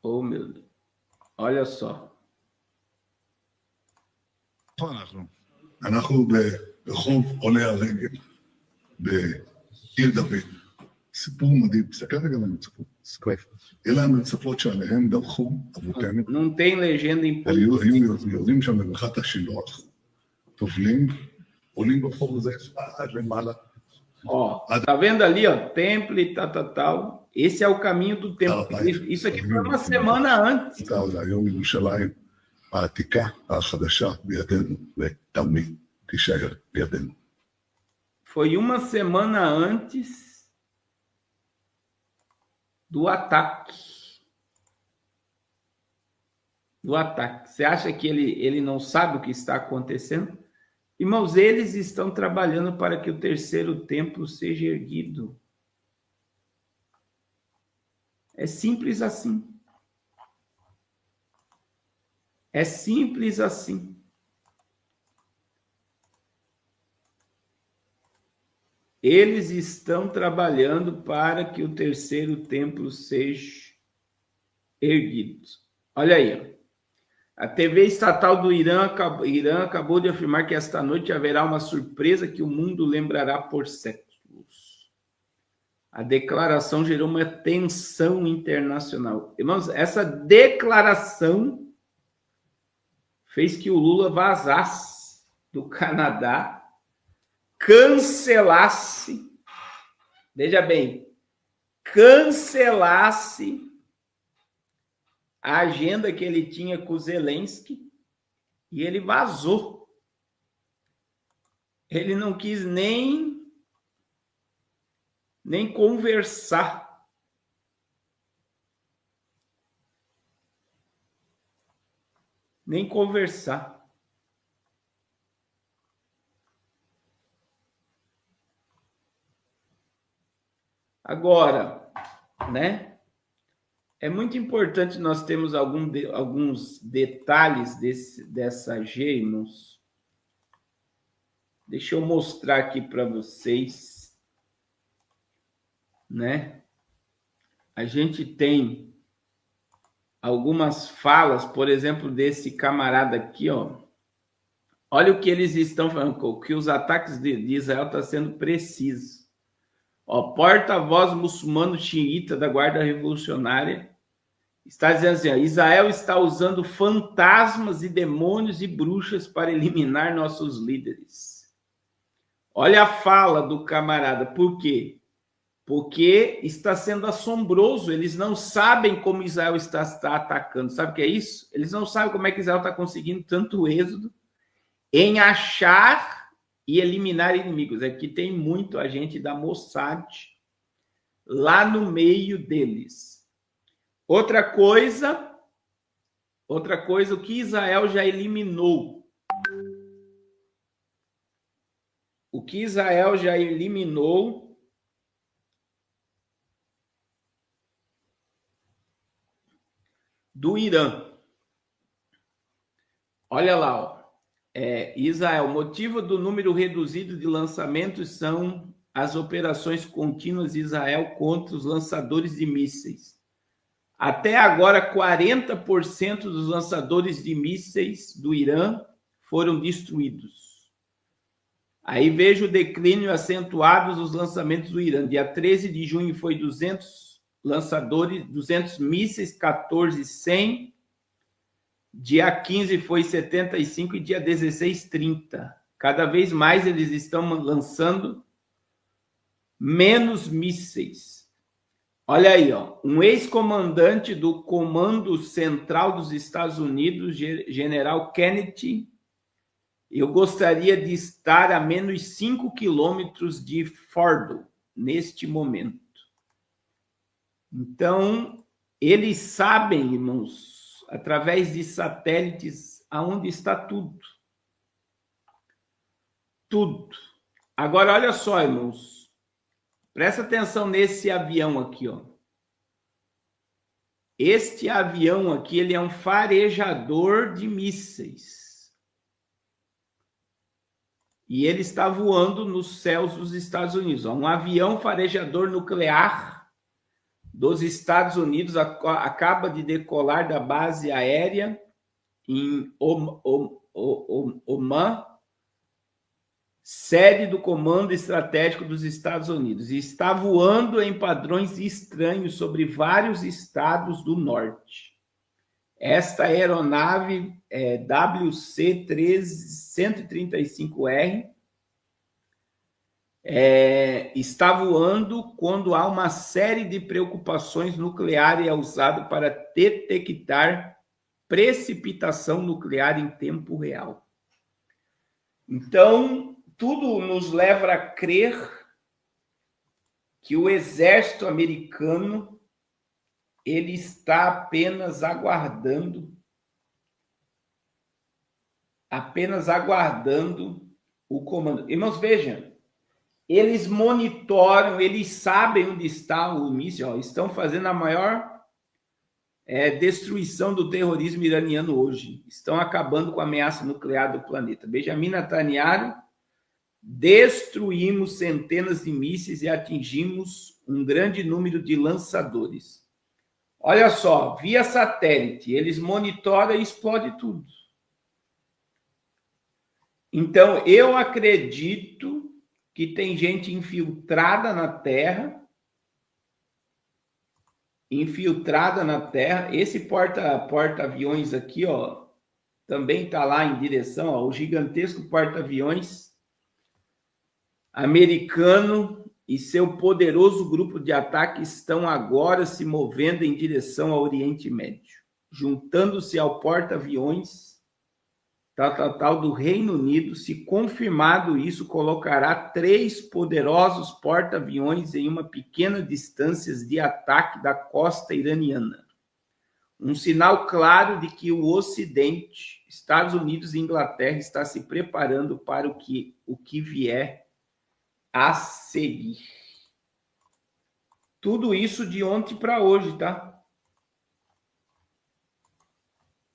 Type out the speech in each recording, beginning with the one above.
Oh, meu Deus. olha só. אנחנו ברחוב עולי הרגל בעיר דוד. סיפור מדהים, תסתכל רגע על המצפות. אלה המצפות שעליהן דרכו אבותינו. Não tem legenda em português. היו יורדים שם במרחת השילוח, טובלים, עולים ברחוב הזה עד למעלה. Ó, tá vendo ali, ó, templo e tal. Esse é o caminho do templo. Isso aqui foi uma semana antes. היום ירושלים העתיקה, החדשה בידינו, ותמיד תישאר בידינו. Foi uma semana antes do ataque. Você acha que ele não sabe o que está acontecendo? Irmãos, eles estão trabalhando para que o terceiro templo seja erguido. É simples assim. É simples assim. Eles estão trabalhando para que o terceiro templo seja erguido. Olha aí, ó. A TV estatal do Irã acabou de afirmar que esta noite haverá uma surpresa que o mundo lembrará por séculos. A declaração gerou uma tensão internacional. Irmãos, essa declaração fez que o Lula vazasse do Canadá, cancelasse, veja bem, cancelasse a agenda que ele tinha com o Zelensky e ele vazou. Ele não quis nem conversar. Nem conversar. Agora, né? É muito importante nós termos alguns detalhes dessa G, irmãos. Deixa eu mostrar aqui para vocês, né? A gente tem algumas falas, por exemplo, desse camarada aqui, ó. Olha o que eles estão falando, que os ataques de Israel estão sendo precisos. Ó, porta-voz muçulmano xiita da Guarda Revolucionária está dizendo assim, ó, Israel está usando fantasmas e demônios e bruxas para eliminar nossos líderes. Olha a fala do camarada. Por quê? Porque está sendo assombroso. Eles não sabem como Israel está atacando. Sabe o que é isso? Eles não sabem como é que Israel está conseguindo tanto êxodo em achar e eliminar inimigos. Aqui tem muito agente da Mossad lá no meio deles. Outra coisa, o que Israel já eliminou. O que Israel já eliminou do Irã. Olha lá, ó. Israel, motivo do número reduzido de lançamentos são as operações contínuas de Israel contra os lançadores de mísseis. Até agora, 40% dos lançadores de mísseis do Irã foram destruídos. Aí veja o declínio acentuado dos lançamentos do Irã. Dia 13 de junho foi 200 lançadores, 200 mísseis, 14 100. Dia 15 foi 75 e dia 16, 30. Cada vez mais eles estão lançando menos mísseis. Olha aí, ó, um ex-comandante do Comando Central dos Estados Unidos, General Kennedy, eu gostaria de estar a menos 5 quilômetros de Fordo neste momento. Então, eles sabem, irmãos, através de satélites, aonde está tudo. Tudo. Agora, olha só, irmãos. Presta atenção nesse avião aqui, ó. Este avião aqui, ele é um farejador de mísseis. E ele está voando nos céus dos Estados Unidos. Ó. Um avião farejador nuclear dos Estados Unidos acaba de decolar da base aérea em Oman, sede do Comando Estratégico dos Estados Unidos, e está voando em padrões estranhos sobre vários estados do norte. Esta aeronave WC-135R está voando quando há uma série de preocupações nucleares e é usado para detectar precipitação nuclear em tempo real. Então, tudo nos leva a crer que o exército americano ele está apenas aguardando o comando. Irmãos, vejam, eles monitoram, eles sabem onde está o míssil, ó, estão fazendo a maior destruição do terrorismo iraniano hoje. Estão acabando com a ameaça nuclear do planeta. Benjamin Netanyahu, destruímos centenas de mísseis e atingimos um grande número de lançadores. Olha só, via satélite, eles monitoram e explodem tudo. Então, eu acredito que tem gente infiltrada na Terra. Esse porta-aviões aqui, ó, também está lá em direção ao gigantesco porta-aviões americano e seu poderoso grupo de ataque estão agora se movendo em direção ao Oriente Médio, juntando-se ao porta-aviões tal do Reino Unido. Se confirmado isso, colocará 3 poderosos porta-aviões em uma pequena distância de ataque da costa iraniana. Um sinal claro de que o Ocidente, Estados Unidos e Inglaterra, está se preparando para o que vier a seguir. Tudo isso de ontem para hoje, tá?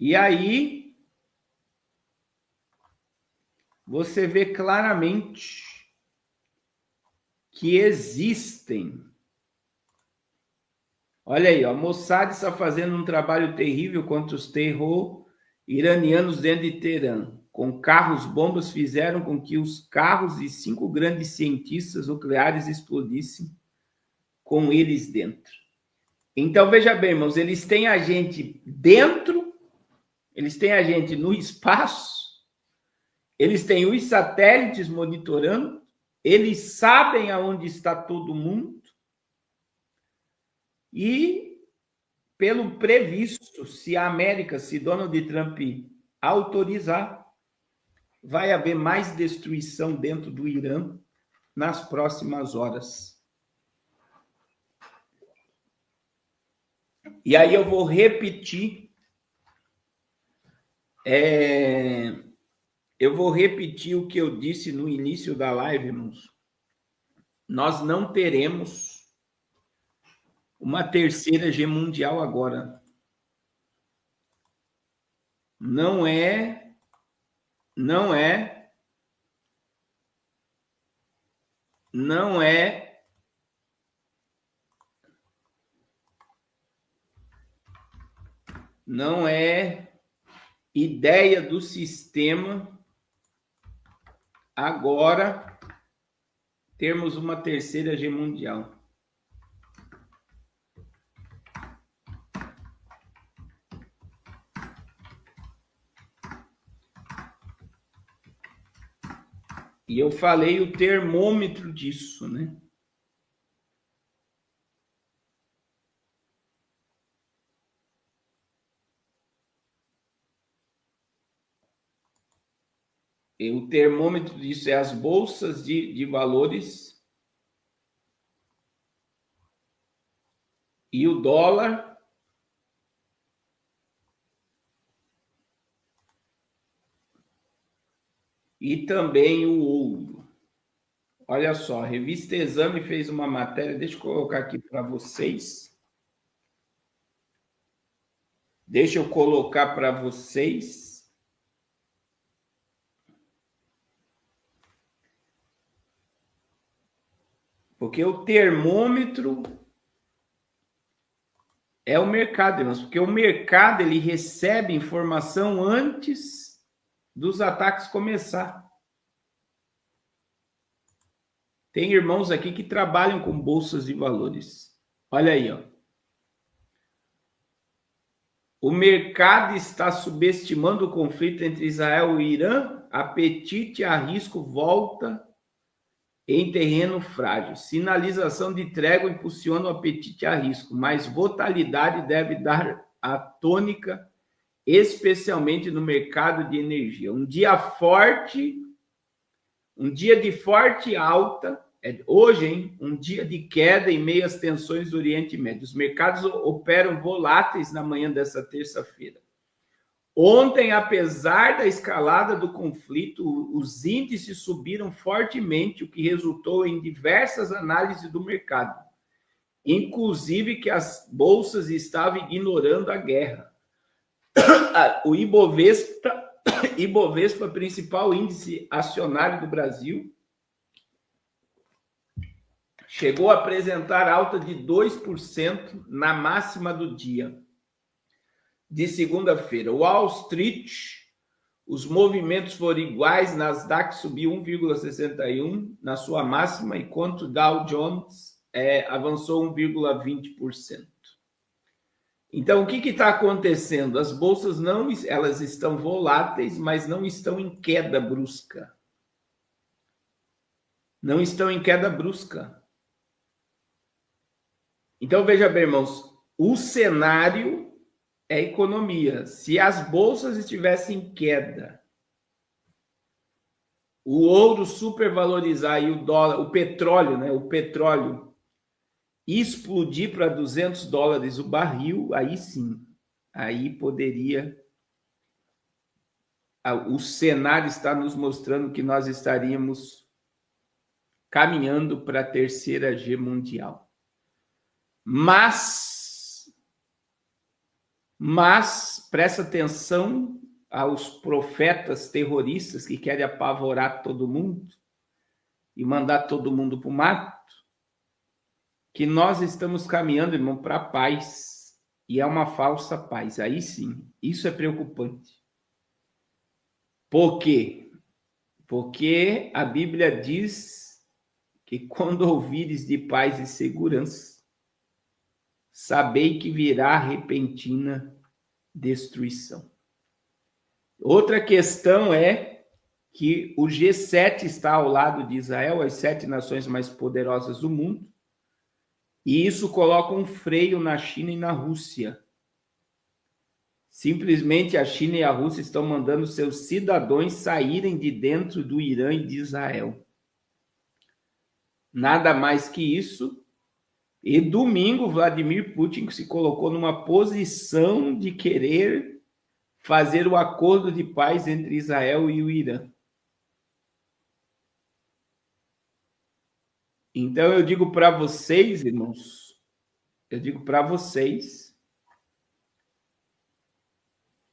E aí você vê claramente que existem. Olha aí, ó, Mossad está fazendo um trabalho terrível contra os terror iranianos dentro de Teherã. Com carros-bombas fizeram com que os carros de 5 grandes cientistas nucleares explodissem com eles dentro. Então, veja bem, irmãos, eles têm a gente dentro, eles têm a gente no espaço, eles têm os satélites monitorando, eles sabem aonde está todo mundo e, pelo previsto, se a América, se Donald Trump autorizar, vai haver mais destruição dentro do Irã nas próximas horas. E aí eu vou repetir o que eu disse no início da live, irmãos. Nós não teremos uma terceira guerra mundial agora. Não é ideia do sistema agora termos uma terceira guerra mundial. E eu falei o termômetro disso, né? E o termômetro disso é as bolsas de valores e o dólar e também o ouro. Olha só, a revista Exame fez uma matéria, deixa eu colocar aqui para vocês. Porque o termômetro É o mercado, irmãos, porque o mercado ele recebe informação antes dos ataques começar. Tem irmãos aqui que trabalham com bolsas de valores. Olha aí, ó. O mercado está subestimando o conflito entre Israel e Irã. Apetite a risco volta em terreno frágil. Sinalização de trégua impulsiona o apetite a risco, mas volatilidade deve dar a tônica, especialmente no mercado de energia. Um dia de forte alta, hoje, hein? Um dia de queda em meio às tensões do Oriente Médio. Os mercados operam voláteis na manhã dessa terça-feira. Ontem, apesar da escalada do conflito, os índices subiram fortemente, o que resultou em diversas análises do mercado, inclusive que as bolsas estavam ignorando a guerra. O Ibovespa, principal índice acionário do Brasil, chegou a apresentar alta de 2% na máxima do dia de segunda-feira. Wall Street, os movimentos foram iguais, Nasdaq subiu 1,61 na sua máxima, enquanto Dow Jones avançou 1,20%. Então, o que está acontecendo? As bolsas elas estão voláteis, mas não estão em queda brusca. Não estão em queda brusca. Então, veja bem, irmãos, o cenário é economia. Se as bolsas estivessem em queda, o ouro supervalorizar e o dólar, o petróleo, né? O petróleo explodir para $200 o barril, aí sim, aí poderia. O cenário está nos mostrando que nós estaríamos caminhando para a terceira G mundial. Mas presta atenção aos profetas terroristas que querem apavorar todo mundo e mandar todo mundo para o mato, que nós estamos caminhando, irmão, para a paz, e é uma falsa paz. Aí sim, isso é preocupante. Por quê? Porque a Bíblia diz que quando ouvires de paz e segurança, sabei que virá repentina destruição. Outra questão é que o G7 está ao lado de Israel, as 7 nações mais poderosas do mundo, e isso coloca um freio na China e na Rússia. Simplesmente a China e a Rússia estão mandando seus cidadãos saírem de dentro do Irã e de Israel. Nada mais que isso. E domingo, Vladimir Putin se colocou numa posição de querer fazer o acordo de paz entre Israel e o Irã. Então, eu digo para vocês, irmãos,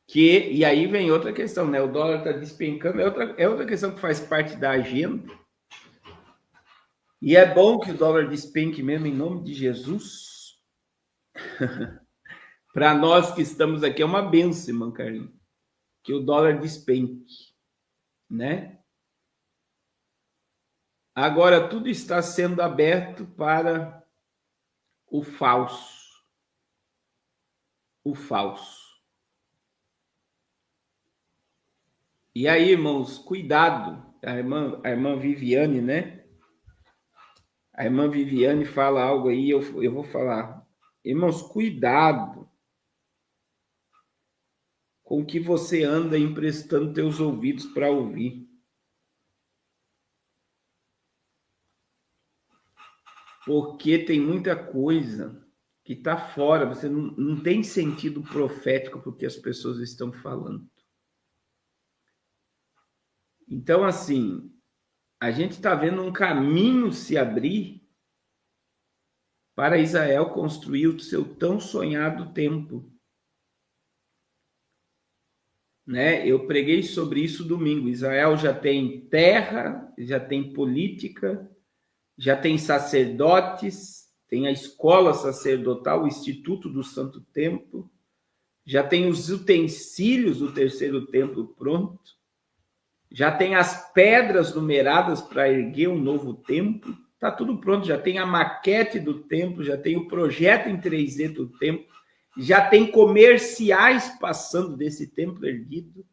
que, e aí vem outra questão, né? O dólar está despencando, é outra questão que faz parte da agenda. E é bom que o dólar despenque mesmo, em nome de Jesus. Para nós que estamos aqui, é uma bênção, irmão Carlinhos, que o dólar despenque, né? Agora, tudo está sendo aberto para o falso. O falso. E aí, irmãos, cuidado. A irmã Viviane, né? A irmã Viviane fala algo aí, eu vou falar. Irmãos, cuidado com o que você anda emprestando teus ouvidos para ouvir. Porque tem muita coisa que está fora, você não tem sentido profético para o que as pessoas estão falando. Então, assim, a gente está vendo um caminho se abrir para Israel construir o seu tão sonhado templo. Né? Eu preguei sobre isso domingo. Israel já tem terra, já tem política, já tem sacerdotes, tem a escola sacerdotal, o Instituto do Santo Templo, já tem os utensílios do terceiro templo pronto, já tem as pedras numeradas para erguer um novo templo, está tudo pronto, já tem a maquete do templo, já tem o projeto em 3D do templo, já tem comerciais passando desse templo erguido,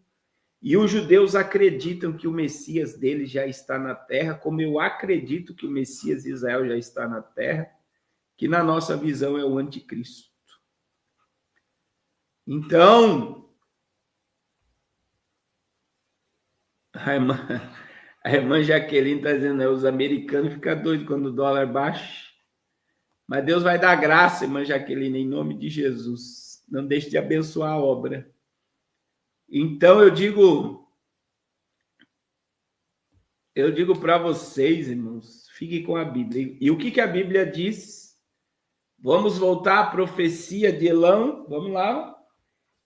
e os judeus acreditam que o Messias deles já está na terra, como eu acredito que o Messias de Israel já está na terra, que na nossa visão é o anticristo. Então, a irmã Jaqueline está dizendo, os americanos ficam doidos quando o dólar baixa. Mas Deus vai dar graça, irmã Jaqueline, em nome de Jesus. Não deixe de abençoar a obra. Então, eu digo para vocês, irmãos, fiquem com a Bíblia. E o que a Bíblia diz? Vamos voltar à profecia de Elão. Vamos lá.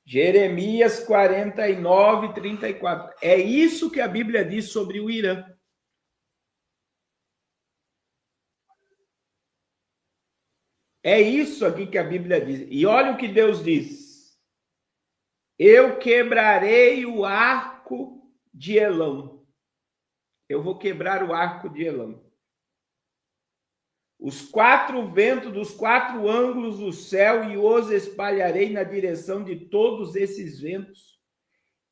Jeremias 49, 34. É isso que a Bíblia diz sobre o Irã. É isso aqui que a Bíblia diz. E olha o que Deus diz. Eu quebrarei o arco de Elão. Eu vou quebrar o arco de Elão. Os 4 ventos dos 4 ângulos do céu e os espalharei na direção de todos esses ventos.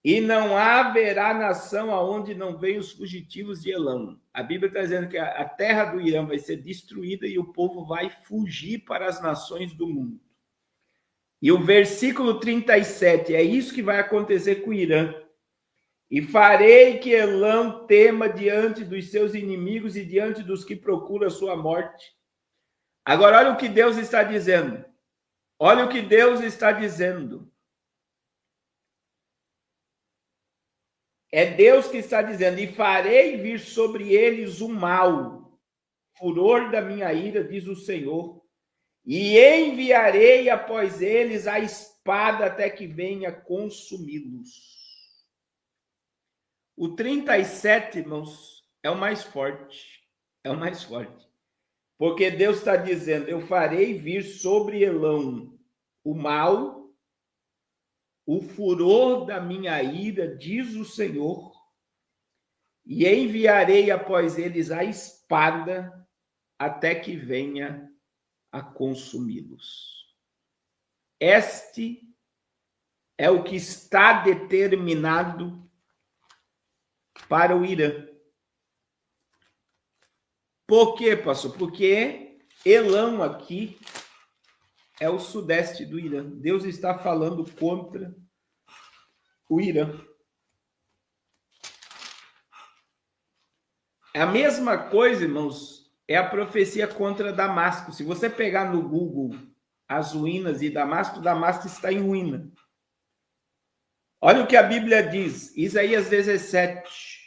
E não haverá nação aonde não venham os fugitivos de Elão. A Bíblia está dizendo que a terra do Irã vai ser destruída e o povo vai fugir para as nações do mundo. E o versículo 37, é isso que vai acontecer com o Irã. E farei que Elão tema diante dos seus inimigos e diante dos que procuram a sua morte. Agora, olha o que Deus está dizendo. Olha o que Deus está dizendo. É Deus que está dizendo, e farei vir sobre eles o mal, furor da minha ira, diz o Senhor, e enviarei após eles a espada até que venha consumi-los. O 37, irmãos, é o mais forte. É o mais forte. Porque Deus está dizendo, eu farei vir sobre Elão o mal, o furor da minha ira, diz o Senhor, e enviarei após eles a espada até que venha a consumi-los. Este é o que está determinado para o Irã. Por quê, pastor? Porque Elão aqui é o sudeste do Irã. Deus está falando contra o Irã. A mesma coisa, irmãos, é a profecia contra Damasco. Se você pegar no Google as ruínas de Damasco, Damasco está em ruína. Olha o que a Bíblia diz, Isaías 17.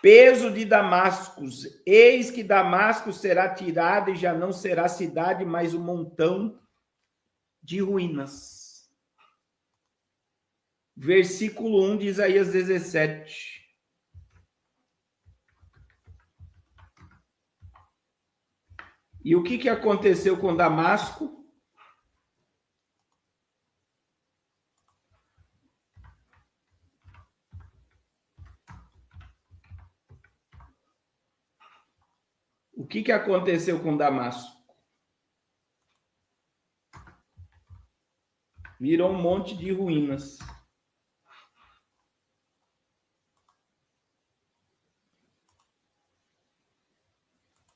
Peso de Damasco, eis que Damasco será tirado e já não será cidade, mas um montão de ruínas. Versículo 1 de Isaías 17. E o que aconteceu com Damasco? O que aconteceu com Damasco? Virou um monte de ruínas.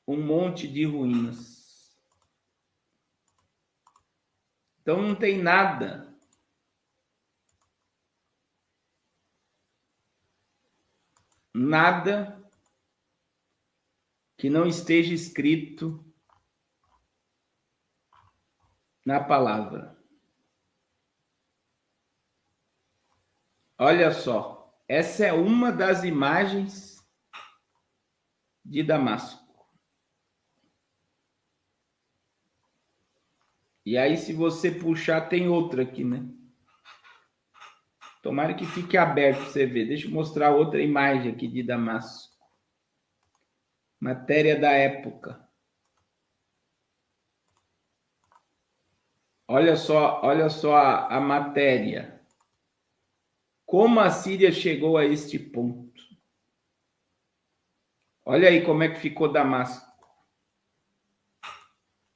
Um monte de ruínas. Então não tem nada. Nada que não esteja escrito na palavra. Olha só, essa é uma das imagens de Damasco. E aí, se você puxar, tem outra aqui, né? Tomara que fique aberto para você ver. Deixa eu mostrar outra imagem aqui de Damasco. Matéria da época. Olha só a matéria. Como a Síria chegou a este ponto? Olha aí como é que ficou Damasco.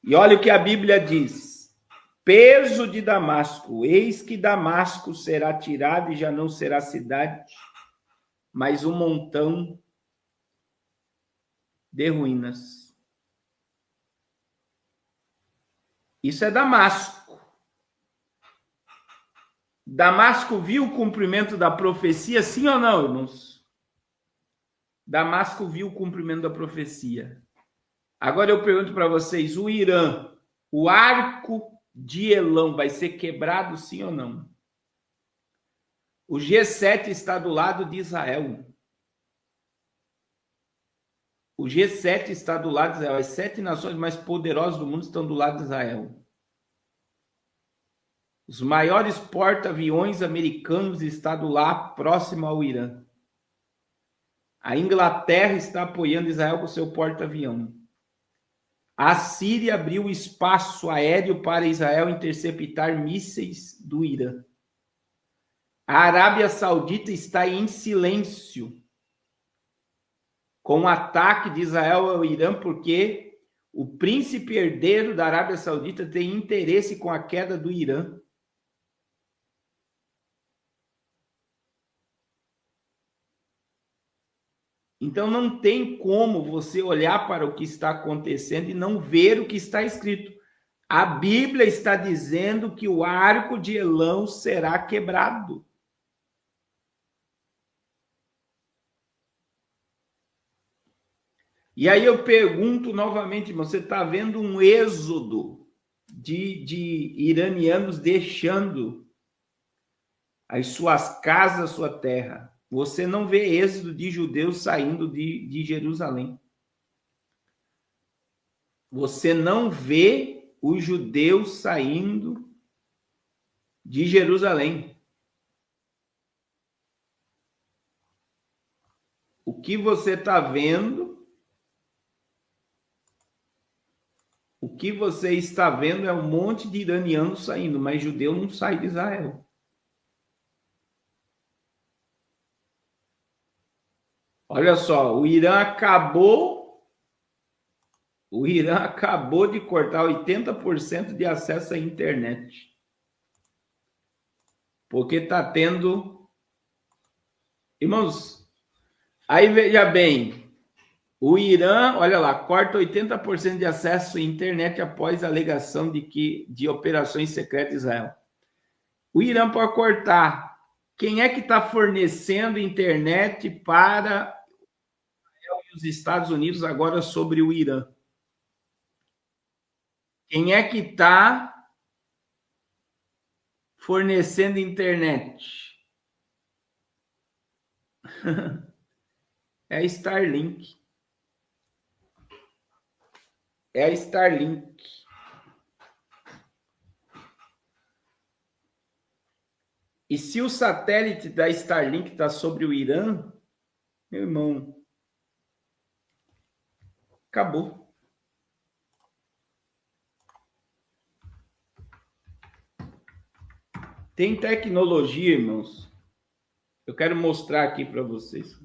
E olha o que a Bíblia diz. Peso de Damasco. Eis que Damasco será tirado e já não será cidade, mas um montão de ruínas. Isso é Damasco. Damasco viu o cumprimento da profecia, sim ou não, irmãos? Damasco viu o cumprimento da profecia. Agora eu pergunto para vocês, o Irã, o arco de Elão vai ser quebrado, sim ou não? O G7 está do lado de Israel. O G7 está do lado de Israel. As 7 nações mais poderosas do mundo estão do lado de Israel. Os maiores porta-aviões americanos estão lá próximo ao Irã. A Inglaterra está apoiando Israel com seu porta-avião. A Síria abriu espaço aéreo para Israel interceptar mísseis do Irã. A Arábia Saudita está em silêncio com o ataque de Israel ao Irã, porque o príncipe herdeiro da Arábia Saudita tem interesse com a queda do Irã. Então não tem como você olhar para o que está acontecendo e não ver o que está escrito. A Bíblia está dizendo que o arco de Elão será quebrado. E aí eu pergunto novamente, você está vendo um êxodo de iranianos deixando as suas casas, sua terra. Você não vê êxodo de judeus saindo de Jerusalém. Você não vê os judeus saindo de Jerusalém. O que você está vendo? O que você está vendo é um monte de iranianos saindo, mas judeu não sai de Israel. Olha só, o Irã acabou de cortar 80% de acesso à internet. Porque está tendo... Irmãos, aí veja bem, o Irã, olha lá, corta 80% de acesso à internet após a alegação de operações secretas de Israel. O Irã pode cortar. Quem é que está fornecendo internet para os Estados Unidos agora sobre o Irã? Quem é que está fornecendo internet? É a Starlink. É a Starlink. E se o satélite da Starlink está sobre o Irã, meu irmão, acabou. Tem tecnologia, irmãos. Eu quero mostrar aqui para vocês.